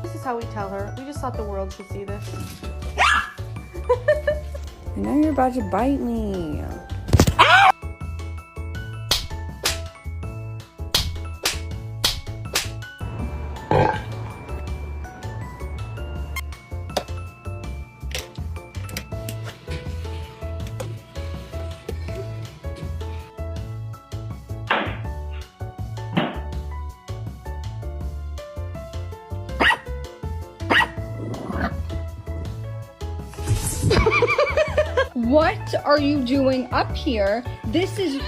This is how we tell her. We just thought the world should see this. I know you're about to bite me. What are you doing up here? This is...